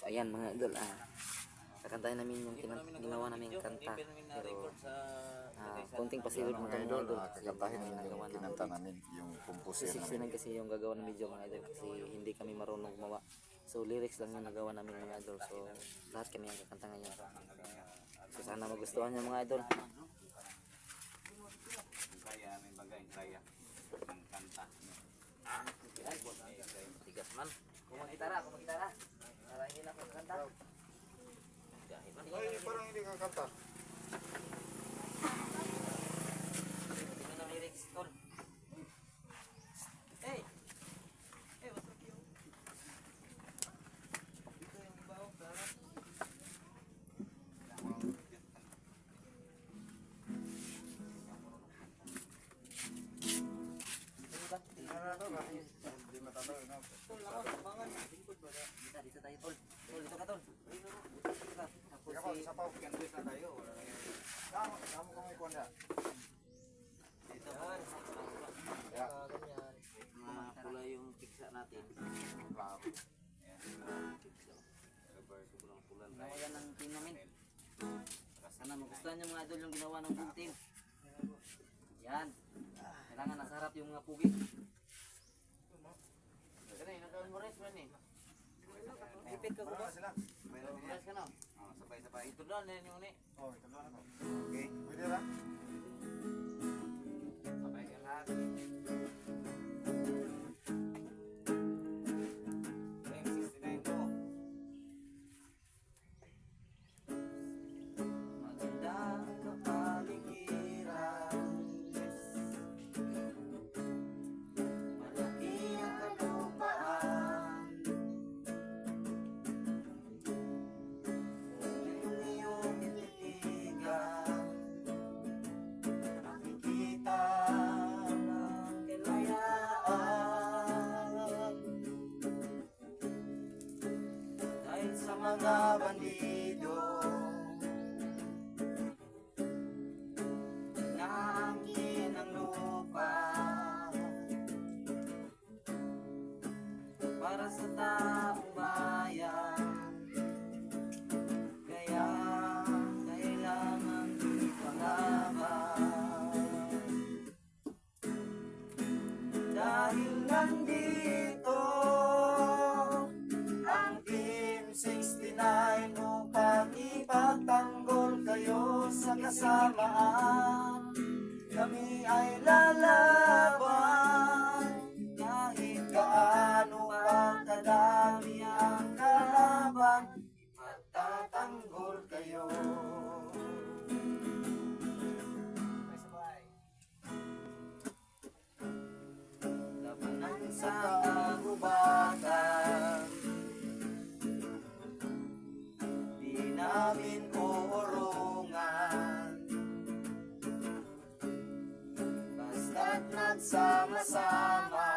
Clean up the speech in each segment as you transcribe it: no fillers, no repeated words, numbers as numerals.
So ayan mga idol, kakantahin namin yung ginawa namin kanta. Pero konting pasilip mga idol, Kakantahin namin yung kinanta namin, yung composer namin. 69 kasi yung gagawa ng video mga idol kasi hindi kami marunong gumawa. So lyrics lang yung nagawa namin mga idol. So lahat kami ang kakanta ngayon. So sana magustuhan niyo mga idol. Kaya may bagay kaya ang kanta. Tigas man. Kumagitara. Para hindi na ako kakanta. Ay, parang hindi kakanta. Tingnan ang lyrics, tol. Hey! Hey, what's up you? Ito yung iba oh, tara. Hindi matataw na. Tol, lakas, lingkod ba? Dito tayo, tol. Tol, dito ka, tol. Dito ka. Tapos Ikaw, si... isa pa. Canvas na tayo, wala na yan. Kamu kung may kuwan na. Dito ka. Yeah. Ganyan. Pula yung piksa natin. Wow. Pulang-pulang Ano tayo. yan ang team namin? Sana magustuhan niyo mga idol yung ginawa ng buong team. Yan. Kailangan nasa harap yung mga pugi. Kanay, naka-memorize man eh. Ipit ka ko ba? Sila. Memorize ka na. Sabay-sabay. Ito doon, yan yung ni. Oh, ito na ako. Okay. Pwede ra? Sabay ka lahat. Frame 69 po. Maganda kapaligiran. Malaki ang kalupaan. Yung iyong ititigan. Nakikita ng kalayaan. Dahil sa mga bandido naangkin ang lupa para sa taong bayan. Kaya kailangan ipalaban. Dahil nandito ang Team 69 upang ipagtanggol kayo sa kasamaan. Kami ay lalaban kahit gaano pa kadami ang kalaban. Ipagtatanggol kayo. Labanan sa kagubatan, di namin uurungan. Basta't nagsama-sama,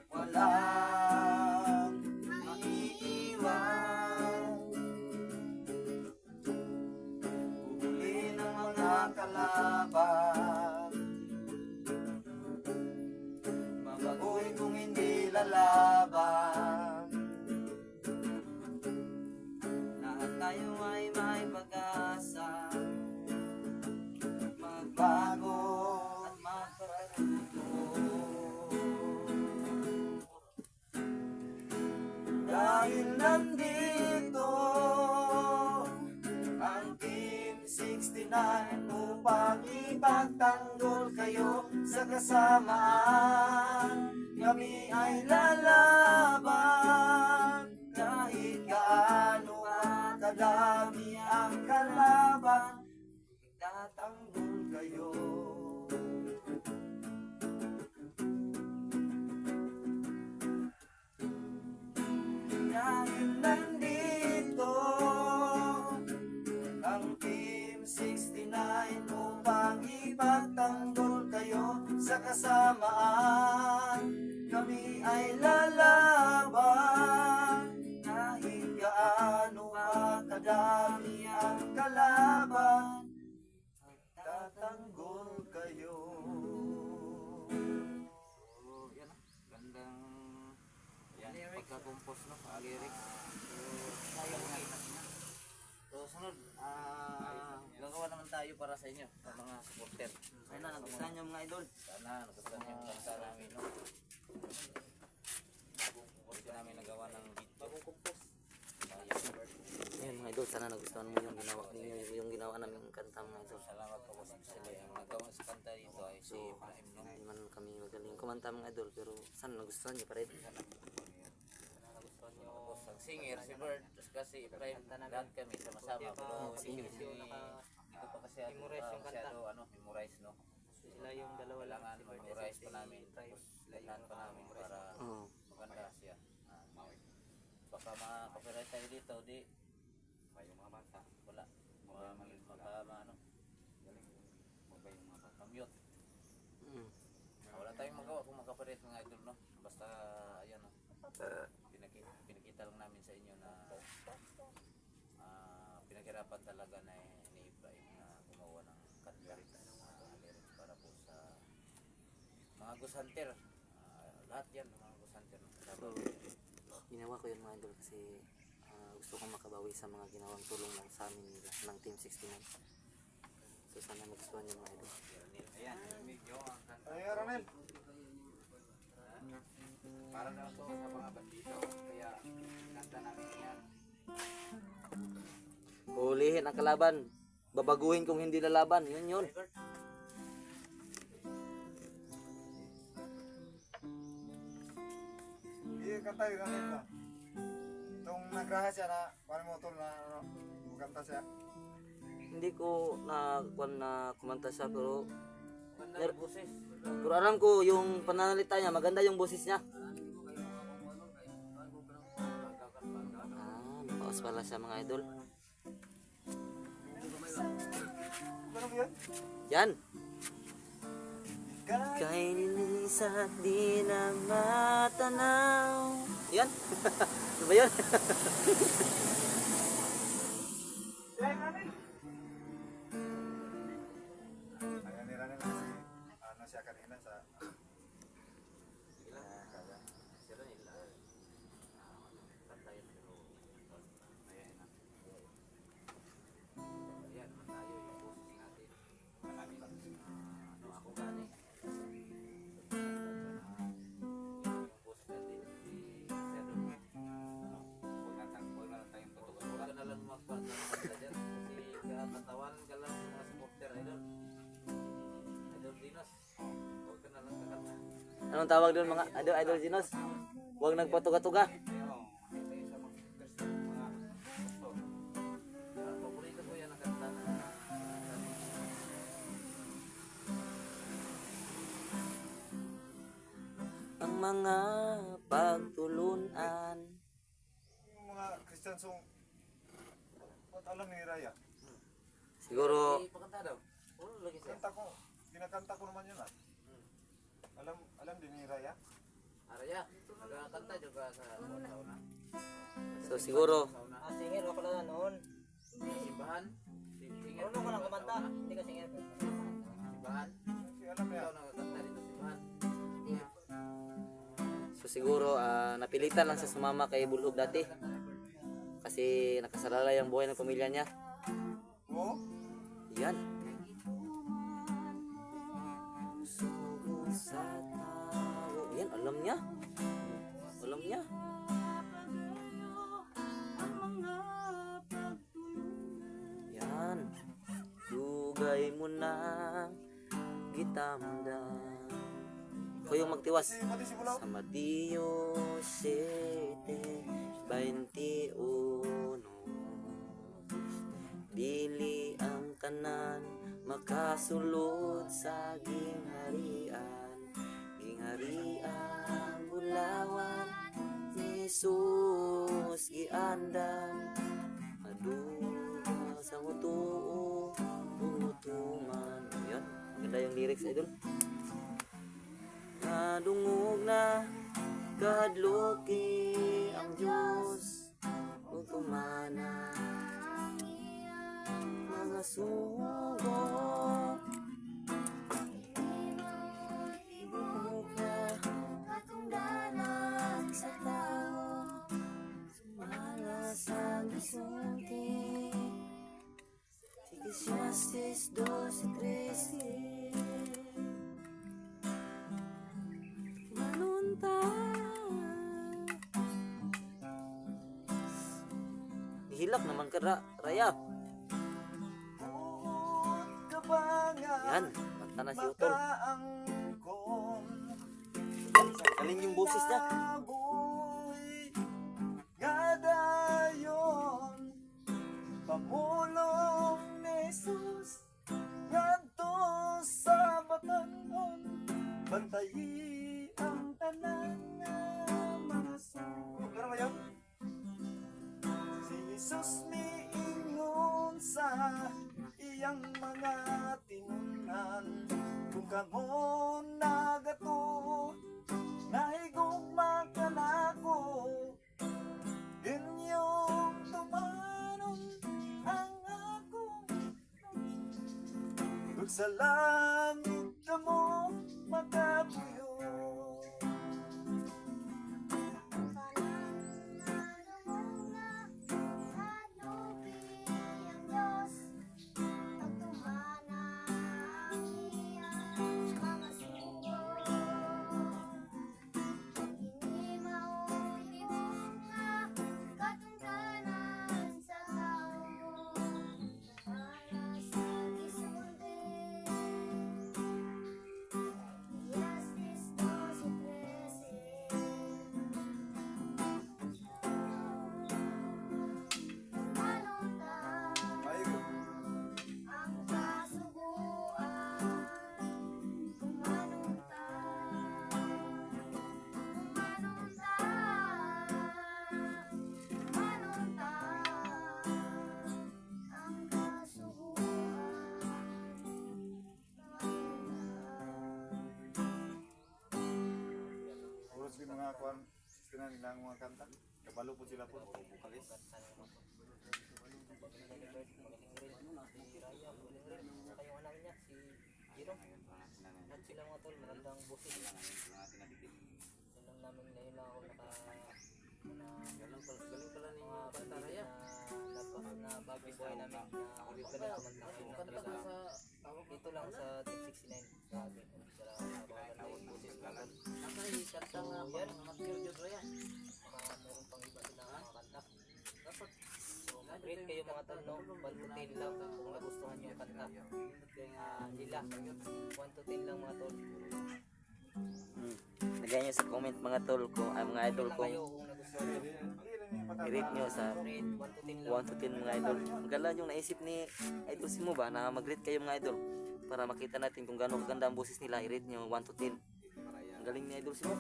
walang maiiwan. Huli ng mga kalaban, mabagoy kung hindi lalaban. Lahat tayo ay may pag-asa, magbago at magpatuto. Dahil nandito ang Team 69 upang ipagtanggol kayo sa kasamaan. Kami ay lalaban kahit gaano kadami ang kalaban. Ipagtatanggol kayo. Dahil nandito ang Team 69 upang ipagtanggol kayo sa kasamaan. Kami ay lalaban nagka-compose no, ang lyrics. So sunod, gagawa naman tayo para sa inyo, sa mga supporter. Sana nagustuhan nyo mga idol. Sana nagustuhan nyo yung kanta namin, no? Pwede namin nagawa ng beat. Bagong compose. Ayan mga idol, sana nagustuhan mo yung ginawa ninyo, yung ginawa namin kanta mga idol. Salamat po sa sila. Yung nagawa sa kanta dito ay si Ibrahim, no? Hindi man kami magaling kumanta mga idol, pero sana nagustuhan nyo pa rin. Tapos ang singer, si Bert, tapos kasi Ibrahim, lahat kami sama-sama. Pero hindi ko pa kasi masyado memorize, no? Sila yung dalawa lang. Kailangan memorize pa namin, tapos lahat pa namin para maganda siya. Baka makapiright tayo dito, di yung mga bata, wala. Mute. Wala tayong magawa kung makaparit mga idol, no? Basta, ayan, no? Pinakita lang namin sa inyo na pinaghirapan talaga ni Ibrahim na gumawa ng lyrics para po sa mga Ghost Hunter. Lahat yan, mga Ghost Hunter. So, ginawa ko yun mga idol kasi gusto kong makabawi sa mga ginawang tulong lang sa amin nila ng Team 69. So sana magustuhan nyo mga idol. Ayan, medyo ang kanta. Ay, Ronel. Para na ito sa mga bandito. Kaya kanta namin yan. Hulihin ang kalaban. Babaguhin kung hindi lalaban. Yun. Iya kanta yun Ronel na. Itong nagraha siya na paano mo tol na kanta siya. Hindi ko na kumanta siya pero Ganda yung boses. pero alam ko yung pananalita niya, maganda yung boses niya. Napaos pala siya mga idol. Ano ba yan? Yan. Kay nilisat di na matanaw. Yan. Ano ba yun? Ayan ni Ronel kasi ano siya kanina sa Ayan, tayo yung boses natin. Marami lang. Ako gani. Yung boses natin, si Shadow. Huwag na lang tayong tutugan. Huwag ka na lang magpapaganda dyan. Kasi katawan ka lang mga supporter, idol. Idol Dinos. Huwag ka na lang kakanta. Anong tawag doon mga idol Ginos? Huwag nagpatuga-tuga. Paborito ko yan ang kanta na Ang mga pagtulunan. yung mga Christian song. Ba't alam ni Raya? Siguro pakanta daw. Puro lagi siya. Kanta ko. Kinakanta ko naman yun ah. Alam din ni Raya? Araya, nagkakanta juga sa sauna. so siguro Sauna. Singer ka pala noon. Simbahan. Singin. Ano ka lang kumanta? Hindi ka singer. Simbahan. Kasi alam niya. Ikaw nakakanta dito simbahan. siguro napilitan lang sa sumama kay Bulog dati. Kasi nakasalalay ang buhay ng pamilya niya. Oo? Yan. Sugod sa tao. Yan, alam niya. Alam niya. Yan. Dugay mo na gitamdan. Ko yung magtiwas. Pati si Bulaw. Sa Mateo 7:21 dili ang kanan makasulod sa gingharian. Gingharian bulawan ni Jesus giandan. Aduha sa mutuo tutuman. Yan, maganda yung lyrics idol. Nadungog na kadloki ang Diyos ug kumana mga sugo ibubuk na katungdanan sa tao Eclesiastes 12:13. Manunta. Hihilak naman ka, Raya. Buot ka ba nga Yan, kanta na si Utol. makaangkong Galing yung boses niya. Kaboy nga dayon pamulong ni Jesus ngadto sa batanon bantayi ang tanan nga mga sugo. Pero ngayon si Jesus miingon sa iyang mga tinunan kung kamo nagato nahigugma ka na ko inyong tumanon ang akong ug sa langit ka mo makapuyo. Oras yung mga kuwan, sistema nila ang mga kanta. Kabalo po sila po. Bukalis. Kayong anak niya, si Jiro. Lahat sila mga tol, magandang boses. Yun lang namin ngayon lang ako Galing pala ni mga Bata bandit Raya. na bagong buhay namin na ulit kami kumantakin na Kanta talaga. ka sa tawag Dito lang sa Team 69. Grabe, sa maganda yung boses mga tol. Nakay kanta nga So, pa yan. mga Kirjod Raya. Baka meron pang iba sila mga kanta. Dapat So, mag-rate kayo mga tol, no? 1 to 10 lang kung nagustuhan nyo yung kanta. Nila, 1 to 10 lang mga tol. Lagay nyo sa comment mga tol ko, ay mga idol Lang ko. kayo kung nagustuhan nyo. I-rate nyo sa Rate 1 to 10 lang. 1 to 10 mga idol. Ang gala yung naisip ni Idol Simo ba na mag-rate kayo mga idol para makita natin kung gaano kaganda ang boses nila. I-rate nyo 1 to 10. Ang galing ni Idol Simo.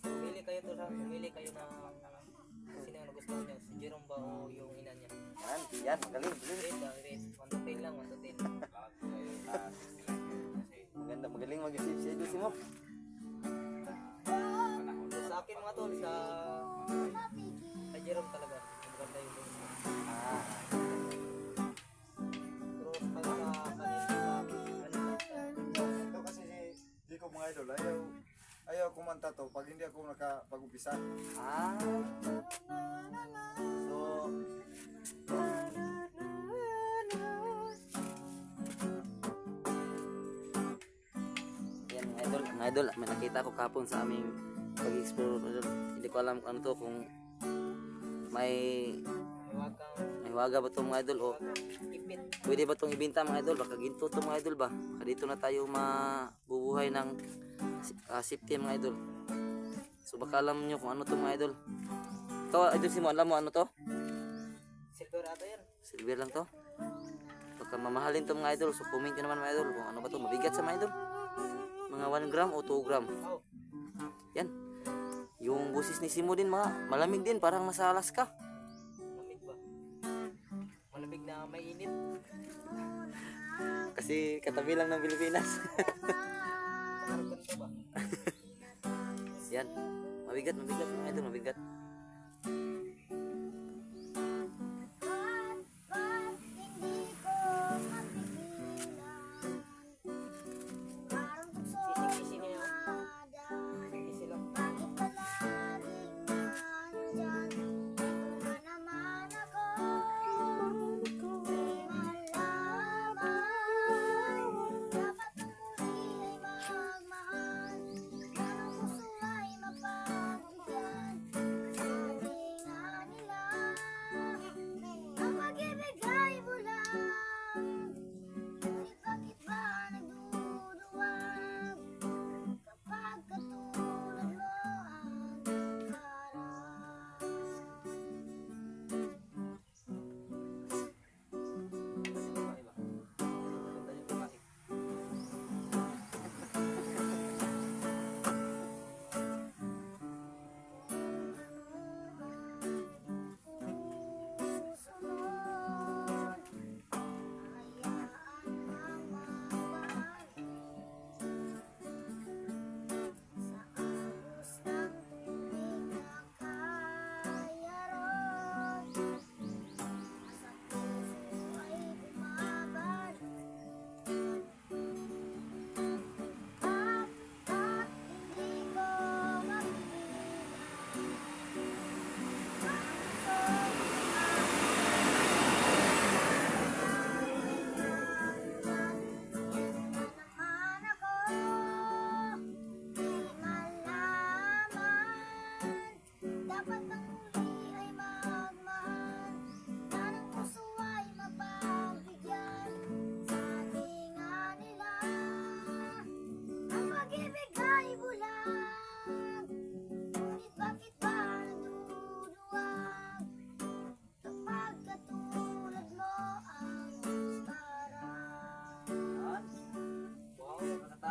Pumili kayo to sa pumili kayo na sino ang nagustuhan nyo, si Jerome ba o yung ina niya. Yan, galing, galing. Rate 1 to 10 lang, 1 to 10. Maganda, magaling mag-isip si Idol Simo. So, sa akin mga tol, sa Jerome talaga, maganda yung boses niya. Pero sa kanila, Ito kasi di ko mga idol, ayaw kumanta to pag hindi ako nakapag-upisa. So, yan mga idol, may nakita ko kapon sa aming pag-explore. Hindi ko alam kung ano to, kung may waga ba to mga idol o ipit. pwede ba itong ibenta mga idol? Baka ginto to mga idol ba? Baka dito na tayo mabubuhay ng safety mga idol. So baka alam nyo kung ano to mga idol. Ikaw Idol Simo, alam mo ano to? Silver ata yan. Silver lang to. Baka mamahalin to mga idol. So comment nyo naman mga idol kung ano ba to. Mabigat sa mga idol. Mga 1 gram o 2 gram. Oh, Yan. Yung busis ni Simo din mga malamig din. Parang nasa Alaska. malamig ba? Malamig na may init. Kasi katabi lang ng Pilipinas. Pagkargan ka ba? Yan. Mabigat mga idol. Mabigat. Kisi-kisi niya. Kisi lang.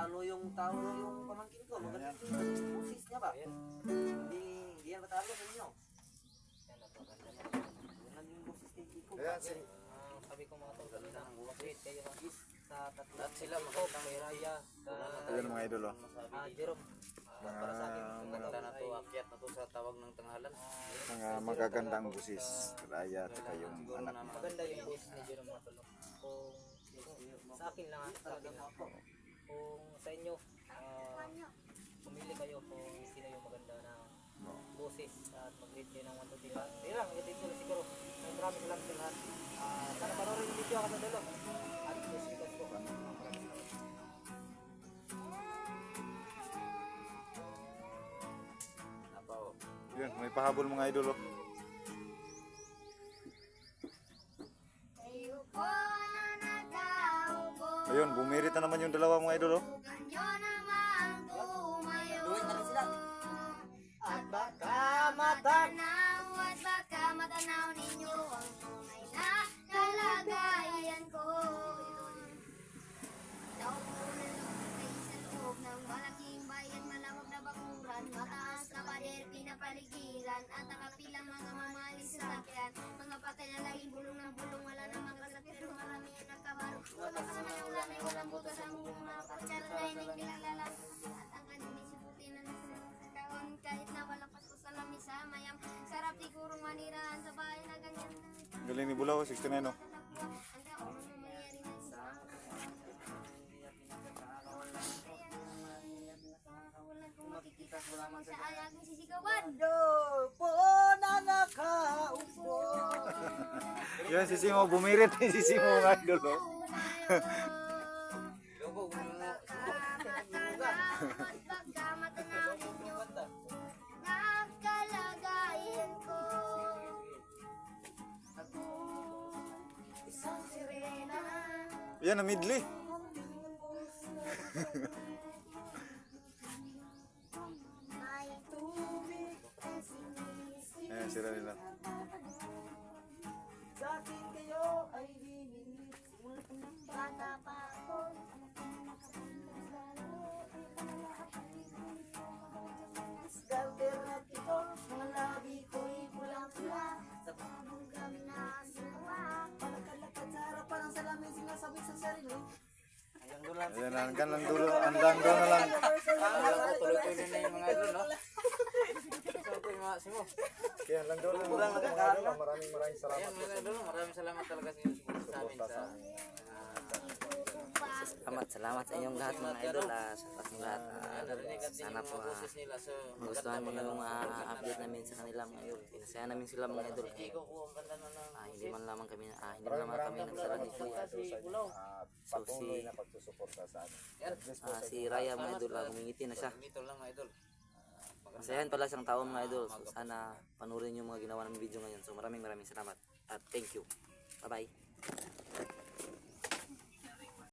talo yung pamangkin ko. Magaling yung boses niya ba? Hindi yan matalo sa inyo. Yan, napakaganda na. Yan lang yung boses ni Kiko. Ayan, si Sabi ko mga tol, kanina, mag-wait kayo sa tatlo. Lahat sila magandang Kay Raya, Ayan mga idol oh. Jerome. Para sa akin, Maganda na to, akyat na to sa tawag ng tanghalan. Mga magagandang busis. Raya at saka yung anak niya. maganda yung boses ni Jerome mga tol. Kung sa akin lang, sa akin lang. Kung sa inyo, pumili kayo kung sino yung maganda na boses at mag-rate kayo ng 1 to 10. Hindi lang, mag-rate ko na siguro. Maraming salamat sa lahat. Sana panoorin yung video ako sa dulo. At please, because po. Maraming salamat. Napaw. Yun, may pahabol mga idol oh. Ayun, bumirit na naman yung dalawa mga idol oh. Duwin na rin sila. At baka matan. At baka matanaw ninyo ang tunay na kalagayan ko. Taon ko na lumagay sa loob ng malaking bayan, malawag na bakuran, mataas na pader, pinapaligiran, at nakapilang mga mamalis sa sakyan, mga patay na laging bulong ng bulong, wala namang kasakit, pero marami ang nakabaro. Wala ka naman ang lanay, walang butas ang buong mga patsara na hinig pinaglalang, at ang kanilis yung puti na nasa kaon, kahit na walang pasko sa lamisa, mayam, sarap sigurong manirahan sa bahay na ganyan. Galing ni Bulaw, 69 oh. Po na nakaupo. Yan si Simo, bumirit ni si Simo mga idol oh. Logo, Nakalagayan ko isang sirena. Yan na midli. May tubig ang sinisip. Ayan sila nila. Sa akin kayo ay hinihilit. Bata pa ako. Scalper na ito, mga labi ko'y pulang-pula. Sa pabugang na suwa. Palakad-lakad sa harapan ng salamin, sinasabi sa sarili. Ayan, hanggang lang dulo, hanggang doon na lang. tuloy-tuloy na yung mga idol, no? So, ito yung mga simo. Kaya hanggang doon lang mga idol. Maraming salamat. Ayan, mga idol, maraming salamat talaga sa inyo sa amin sa Salamat sa inyong lahat mga idol. Sa ating lahat. narinig at Sana yung po mga boses nila. So, magustuhan mo yung update namin sa kanila mga idol. Pinasaya namin sila mga idol. Iko ko ang ganda na ng Hindi man lamang kami nagsara ni Kuya. si Bulaw. So si pagsusuporta sa amin. Yan, si Raya mga idol, gumingiti na siya. dito lang mga idol. Masayahan pala siyang taon mga idol. So sana panurin yung mga ginawa ng video ngayon. So maraming salamat at thank you. Bye bye.